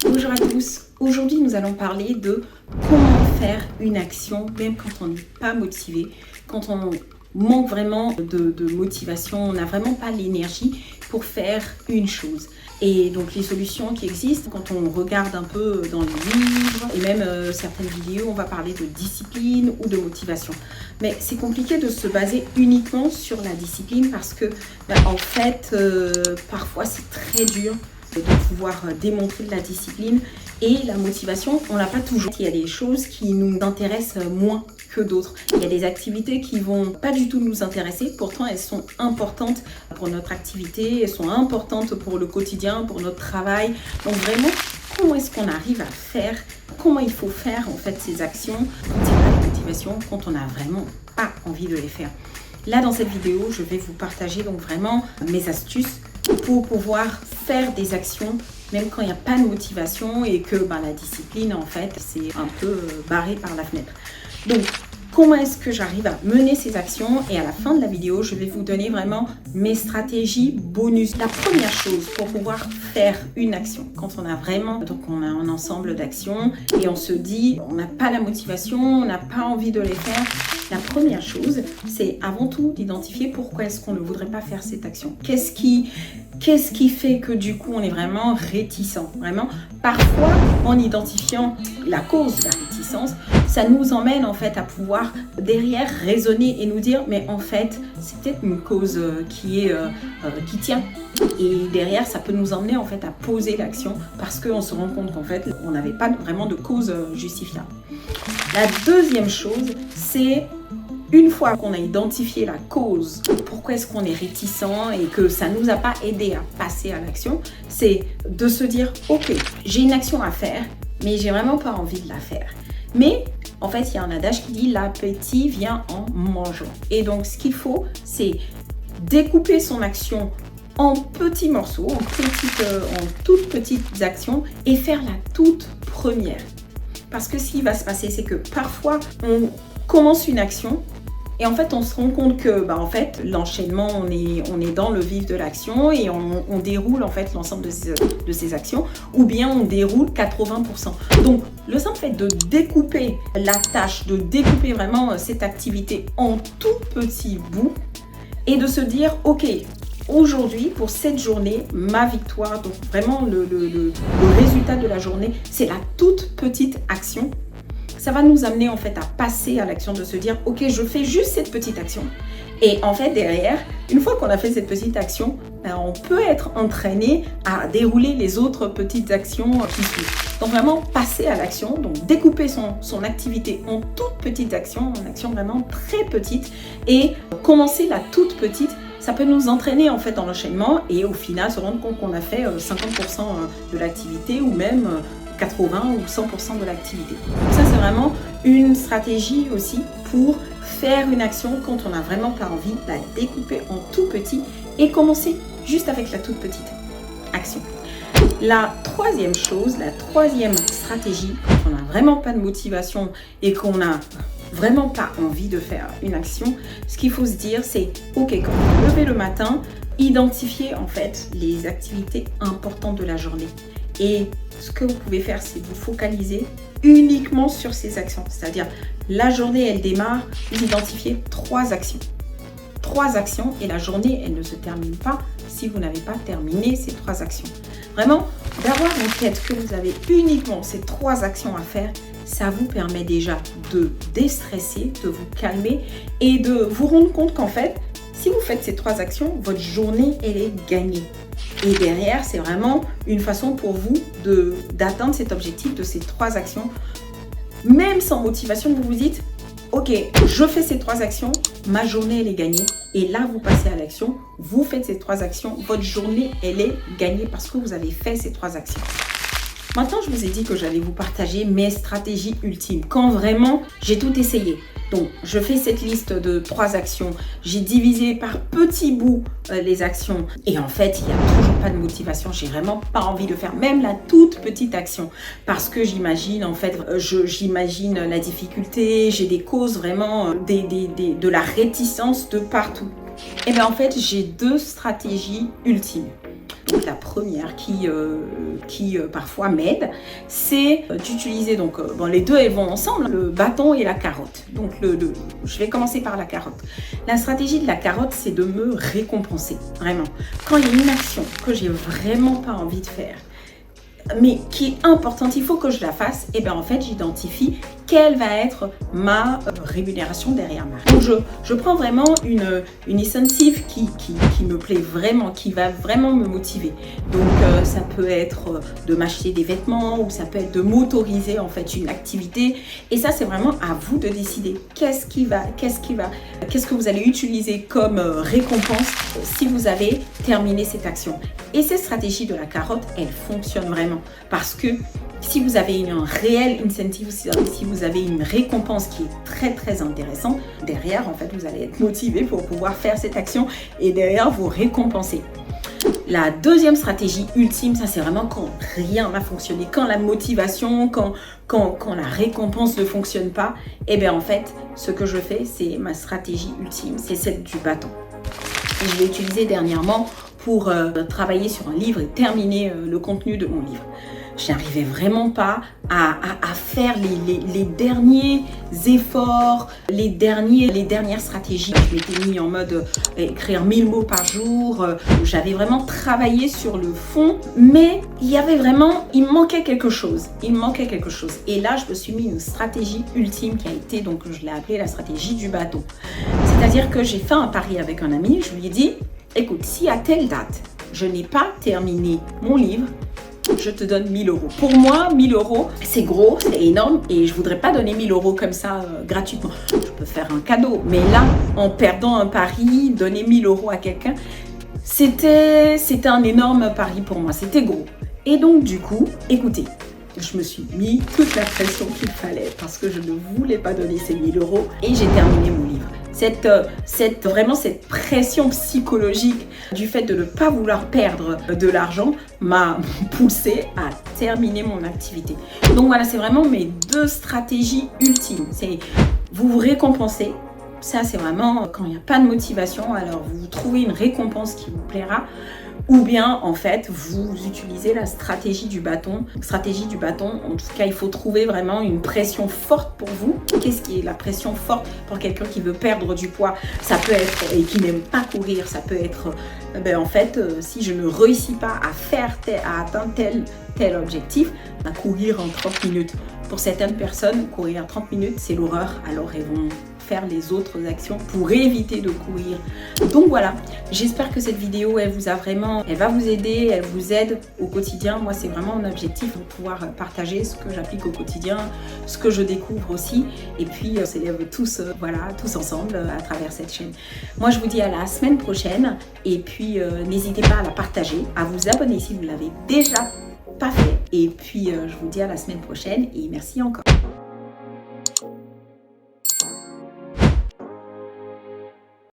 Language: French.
Bonjour à tous, aujourd'hui nous allons parler de comment faire une action même quand on n'est pas motivé, quand on manque vraiment de motivation, on n'a vraiment pas l'énergie pour faire une chose. Et donc les solutions qui existent, quand on regarde un peu dans les livres et même certaines vidéos, on va parler de discipline ou de motivation. Mais c'est compliqué de se baser uniquement sur la discipline parce que en fait, parfois c'est très dur de pouvoir démontrer de la discipline et la motivation, on l'a pas toujours. Il y a des choses qui nous intéressent moins que d'autres. Il y a des activités qui vont pas du tout nous intéresser, pourtant elles sont importantes pour notre activité, elles sont importantes pour le quotidien, pour notre travail. Donc vraiment, comment est-ce qu'on arrive à faire, comment il faut faire en fait ces actions quand il y a pas de motivation, quand on n'a vraiment pas envie de les faire. Là dans cette vidéo, je vais vous partager donc vraiment mes astuces pour pouvoir faire des actions même quand il n'y a pas de motivation et que la discipline en fait c'est un peu barré par la fenêtre. Donc comment est-ce que j'arrive à mener ces actions, et à la fin de la vidéo je vais vous donner vraiment mes stratégies bonus. La première chose pour pouvoir faire une action quand on a vraiment, donc on a un ensemble d'actions et on se dit on n'a pas la motivation, on n'a pas envie de les faire. La première chose, c'est avant tout d'identifier pourquoi est-ce qu'on ne voudrait pas faire cette action. Qu'est-ce qui fait que du coup on est vraiment réticent? Vraiment, parfois en identifiant la cause de la réticence, ça nous emmène en fait à pouvoir derrière raisonner et nous dire mais en fait c'est peut-être une cause qui tient. Et derrière ça peut nous emmener en fait à poser l'action parce qu'on se rend compte qu'en fait on n'avait pas vraiment de cause justifiable. La deuxième chose, c'est une fois qu'on a identifié la cause, pourquoi est-ce qu'on est réticent et que ça ne nous a pas aidé à passer à l'action, c'est de se dire ok, j'ai une action à faire mais j'ai vraiment pas envie de la faire. Mais en fait il y a un adage qui dit l'appétit vient en mangeant. Et donc ce qu'il faut, c'est découper son action en petits morceaux, en toutes petites actions et faire la toute première. Parce que ce qui va se passer, c'est que parfois on commence une action et en fait on se rend compte que en fait l'enchaînement, on est dans le vif de l'action et on déroule en fait l'ensemble de ces actions, ou bien on déroule 80%. Donc le simple fait de découper la tâche, de découper vraiment cette activité en tout petits bouts et de se dire ok, aujourd'hui, pour cette journée, ma victoire, donc vraiment le résultat de la journée, c'est la toute petite action. Ça va nous amener en fait à passer à l'action de se dire ok, je fais juste cette petite action. Et en fait derrière, une fois qu'on a fait cette petite action, on peut être entraîné à dérouler les autres petites actions qui suivent. Donc vraiment passer à l'action, donc découper son activité en toutes petites actions, en actions vraiment très petites, et commencer la toute petite. Ça peut nous entraîner en fait dans l'enchaînement et au final se rendre compte qu'on a fait 50% de l'activité ou même 80 ou 100% de l'activité. Donc ça c'est vraiment une stratégie aussi pour faire une action quand on n'a vraiment pas envie, la découper en tout petit et commencer juste avec la toute petite action. La troisième chose, la troisième stratégie, quand on n'a vraiment pas de motivation et qu'on n'a vraiment pas envie de faire une action, ce qu'il faut se dire c'est ok, quand vous vous levez le matin, identifiez en fait les activités importantes de la journée. Et ce que vous pouvez faire, c'est vous focaliser uniquement sur ces actions. C'est-à-dire, la journée, elle démarre, vous identifiez 3 actions. 3 actions et la journée, elle ne se termine pas si vous n'avez pas terminé ces 3 actions. Vraiment, d'avoir en tête que vous avez uniquement ces 3 actions à faire, ça vous permet déjà de déstresser, de vous calmer et de vous rendre compte qu'en fait, si vous faites ces 3 actions, votre journée, elle est gagnée. Et derrière, c'est vraiment une façon pour vous d'atteindre cet objectif de ces 3 actions. Même sans motivation, vous vous dites, ok, je fais ces 3 actions, ma journée, elle est gagnée. Et là, vous passez à l'action, vous faites ces 3 actions, votre journée, elle est gagnée parce que vous avez fait ces 3 actions. Maintenant, je vous ai dit que j'allais vous partager mes stratégies ultimes. Quand vraiment, j'ai tout essayé. Donc, je fais cette liste de 3 actions. J'ai divisé par petits bouts les actions. Et en fait, il n'y a toujours pas de motivation. J'ai vraiment pas envie de faire même la toute petite action. Parce que j'imagine, en fait, j'imagine la difficulté. J'ai des causes vraiment, de la réticence de partout. Et bien, en fait, j'ai 2 stratégies ultimes. Donc la première qui parfois m'aide, c'est d'utiliser, donc bon, les deux elles vont ensemble, le bâton et la carotte. Donc je vais commencer par la carotte. La stratégie de la carotte, c'est de me récompenser, vraiment. Quand il y a une action que j'ai vraiment pas envie de faire, mais qui est importante, il faut que je la fasse, et bien en fait j'identifie quelle va être ma rémunération derrière ma. Donc je prends vraiment une incentive qui me plaît vraiment, qui va vraiment me motiver. Donc ça peut être de m'acheter des vêtements, ou ça peut être de m'autoriser en fait une activité, et ça c'est vraiment à vous de décider qu'est-ce que vous allez utiliser comme récompense si vous avez terminé cette action. Et cette stratégie de la carotte, elle fonctionne vraiment, parce que si vous avez un réel incentive, si vous avez une récompense qui est très très intéressante, derrière en fait vous allez être motivé pour pouvoir faire cette action et derrière vous récompenser. La deuxième stratégie ultime, ça c'est vraiment quand rien n'a fonctionné, quand la motivation, quand la récompense ne fonctionne pas, et bien en fait ce que je fais, c'est ma stratégie ultime, c'est celle du bâton. Et je l'ai utilisé dernièrement pour travailler sur un livre et terminer le contenu de mon livre. Je n'arrivais vraiment pas à faire les derniers efforts, les dernières stratégies. Je m'étais mis en mode écrire 1000 mots par jour. J'avais vraiment travaillé sur le fond, mais il me manquait quelque chose. Et là, je me suis mis une stratégie ultime qui a été, donc je l'ai appelée la stratégie du bâton. C'est-à-dire que j'ai fait un pari avec un ami. Je lui ai dit, écoute, si à telle date, je n'ai pas terminé mon livre, je te donne 1000 euros. Pour moi, 1000 euros, c'est gros, c'est énorme et je ne voudrais pas donner 1000 euros comme ça gratuitement. Je peux faire un cadeau, mais là, en perdant un pari, donner 1000 euros à quelqu'un, c'était un énorme pari pour moi, c'était gros. Et donc du coup, écoutez, je me suis mis toute la pression qu'il fallait parce que je ne voulais pas donner ces 1000 euros et j'ai terminé mon livre. Vraiment cette pression psychologique du fait de ne pas vouloir perdre de l'argent m'a poussée à terminer mon activité. Donc voilà, c'est vraiment mes deux stratégies ultimes. C'est vous vous récompenser. Ça, c'est vraiment quand il n'y a pas de motivation, alors vous trouvez une récompense qui vous plaira. Ou bien, en fait, vous utilisez la stratégie du bâton. Stratégie du bâton, en tout cas, il faut trouver vraiment une pression forte pour vous. Qu'est-ce qui est la pression forte pour quelqu'un qui veut perdre du poids? Ça peut être, et qui n'aime pas courir, ça peut être, en fait, si je ne réussis pas à atteindre tel objectif, courir en 30 minutes. Pour certaines personnes, courir 30 minutes, c'est l'horreur. Alors, elles vont faire les autres actions pour éviter de courir. Donc voilà, j'espère que cette vidéo, elle va vous aider, elle vous aide au quotidien. Moi, c'est vraiment un objectif de pouvoir partager ce que j'applique au quotidien, ce que je découvre aussi. Et puis, on s'élève tous ensemble à travers cette chaîne. Moi, je vous dis à la semaine prochaine. Et puis, n'hésitez pas à la partager, à vous abonner si vous ne l'avez déjà pas fait. Et puis, je vous dis à la semaine prochaine et merci encore.